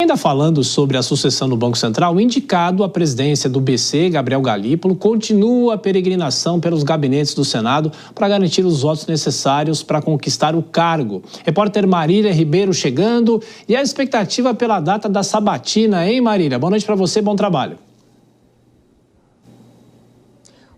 Ainda falando sobre a sucessão no Banco Central, o indicado à presidência do BC, Gabriel Galípolo, continua a peregrinação pelos gabinetes do Senado para garantir os votos necessários para conquistar o cargo. Repórter Marília Ribeiro chegando e a expectativa pela data da sabatina, hein, Marília? Boa noite para você, bom trabalho.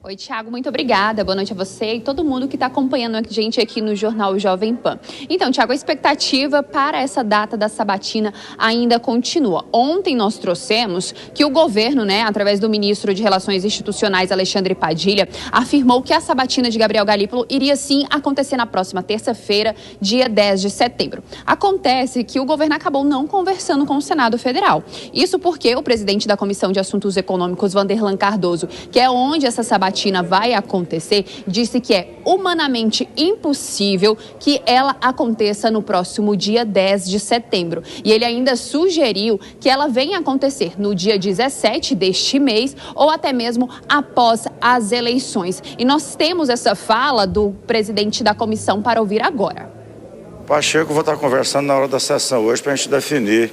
Oi, Thiago, muito obrigada. Boa noite a você e todo mundo que está acompanhando a gente aqui no Jornal Jovem Pan. Então, Thiago, a expectativa para essa data da sabatina ainda continua. Ontem nós trouxemos que o governo, através do ministro de Relações Institucionais, Alexandre Padilha, afirmou que a sabatina de Gabriel Galípolo iria sim acontecer na próxima terça-feira, dia 10 de setembro. Acontece que o governo acabou não conversando com o Senado Federal. Isso porque o presidente da Comissão de Assuntos Econômicos, Vanderlan Cardoso, que é onde essa sabatina vai acontecer, disse que é humanamente impossível que ela aconteça no próximo dia 10 de setembro. E ele ainda sugeriu que ela venha acontecer no dia 17 deste mês ou até mesmo após as eleições. E nós temos essa fala do presidente da comissão para ouvir agora. Pacheco, vou estar conversando na hora da sessão hoje para a gente definir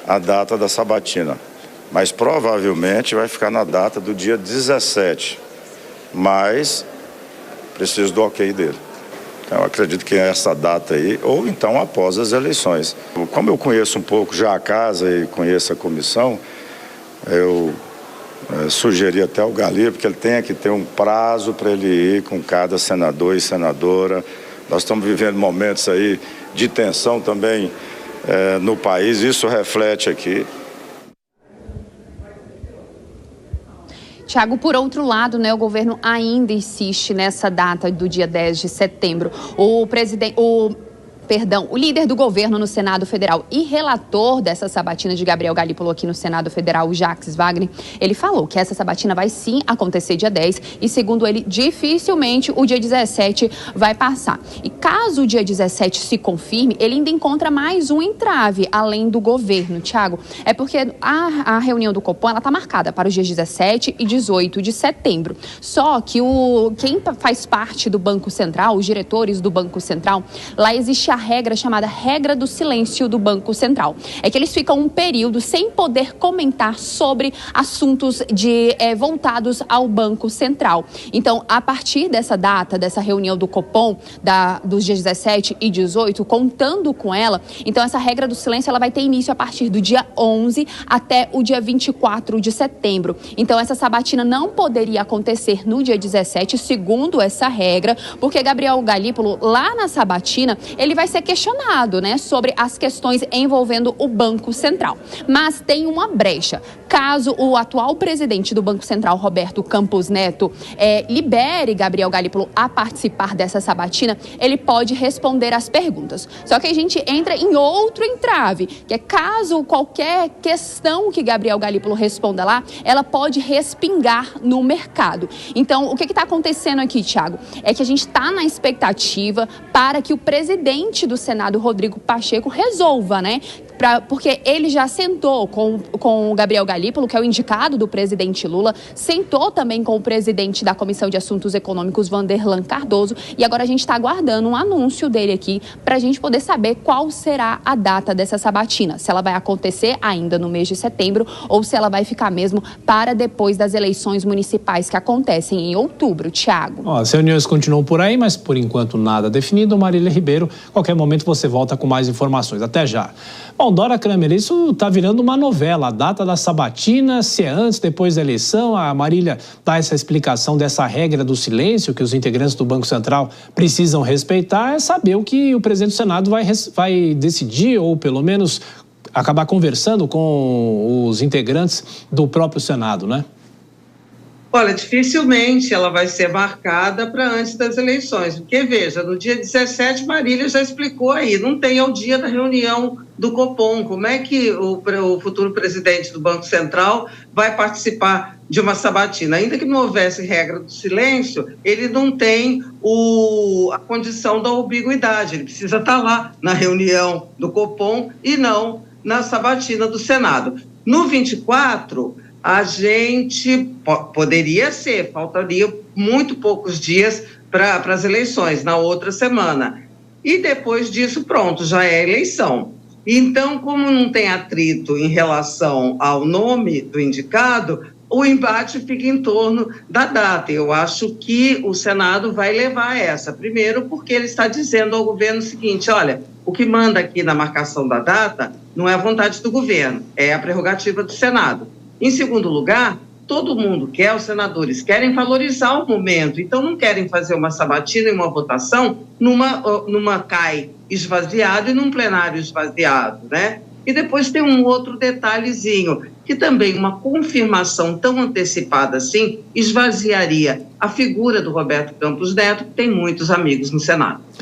a data da sabatina. Mas provavelmente vai ficar na data do dia 17. Mas preciso do ok dele. Então, eu acredito que é essa data aí, ou então após as eleições. Como eu conheço um pouco já a casa e conheço a comissão, eu sugeri até ao Galípolo que ele tenha que ter um prazo para ele ir com cada senador e senadora. Nós estamos vivendo momentos aí de tensão também no país, isso reflete aqui. Tiago, por outro lado, o governo ainda insiste nessa data do dia 10 de setembro. O líder do governo no Senado Federal e relator dessa sabatina de Gabriel Galípolo aqui no Senado Federal, o Jacques Wagner, ele falou que essa sabatina vai sim acontecer dia 10 e, segundo ele, dificilmente o dia 17 vai passar. E caso o dia 17 se confirme, ele ainda encontra mais um entrave além do governo, Tiago. É porque a reunião do Copom está marcada para os dias 17 e 18 de setembro. Só que quem faz parte do Banco Central, os diretores do Banco Central, lá existe a regra chamada regra do silêncio do Banco Central. É que eles ficam um período sem poder comentar sobre assuntos voltados ao Banco Central. Então, a partir dessa data, dessa reunião do Copom, dos dias 17 e 18, contando com ela, então essa regra do silêncio ela vai ter início a partir do dia 11 até o dia 24 de setembro. Então, essa sabatina não poderia acontecer no dia 17, segundo essa regra, porque Gabriel Galípolo, lá na sabatina, ele vai ser questionado, sobre as questões envolvendo o Banco Central. Mas tem uma brecha. Caso o atual presidente do Banco Central, Roberto Campos Neto, libere Gabriel Galípolo a participar dessa sabatina, ele pode responder às perguntas. Só que a gente entra em outro entrave, que é caso qualquer questão que Gabriel Galípolo responda lá, ela pode respingar no mercado. Então, o que está acontecendo aqui, Thiago? É que a gente está na expectativa para que o presidente do Senado, Rodrigo Pacheco, resolva, porque ele já sentou com o Gabriel Galípolo, que é o indicado do presidente Lula, sentou também com o presidente da Comissão de Assuntos Econômicos, Vanderlan Cardoso, e agora a gente está aguardando um anúncio dele aqui para a gente poder saber qual será a data dessa sabatina, se ela vai acontecer ainda no mês de setembro ou se ela vai ficar mesmo para depois das eleições municipais que acontecem em outubro, Thiago. As reuniões continuam por aí, mas por enquanto nada definido. Marília Ribeiro, qualquer momento você volta com mais informações. Até já. Bom, Dora Kramer, isso está virando uma novela. A data da sabatina, se é antes, depois da eleição, a Marília dá essa explicação dessa regra do silêncio que os integrantes do Banco Central precisam respeitar, é saber o que o presidente do Senado vai decidir, ou pelo menos acabar conversando com os integrantes do próprio Senado, Olha, dificilmente ela vai ser marcada para antes das eleições, porque, veja, no dia 17, Marília já explicou aí, não tem ao dia da reunião do Copom, como é que o futuro presidente do Banco Central vai participar de uma sabatina? Ainda que não houvesse regra do silêncio, ele não tem a condição da ambiguidade, ele precisa estar lá na reunião do Copom e não na sabatina do Senado. No 24, a gente poderia ser, faltaria muito poucos dias para as eleições, na outra semana. E depois disso, pronto, já é eleição. Então, como não tem atrito em relação ao nome do indicado, o embate fica em torno da data. Eu acho que o Senado vai levar essa. Primeiro, porque ele está dizendo ao governo o seguinte: olha, o que manda aqui na marcação da data não é a vontade do governo, é a prerrogativa do Senado. Em segundo lugar, todo mundo quer, os senadores querem valorizar o momento, então não querem fazer uma sabatina e uma votação numa CAI esvaziado e num plenário esvaziado, né? E depois tem um outro detalhezinho, que também uma confirmação tão antecipada assim esvaziaria a figura do Roberto Campos Neto, que tem muitos amigos no Senado.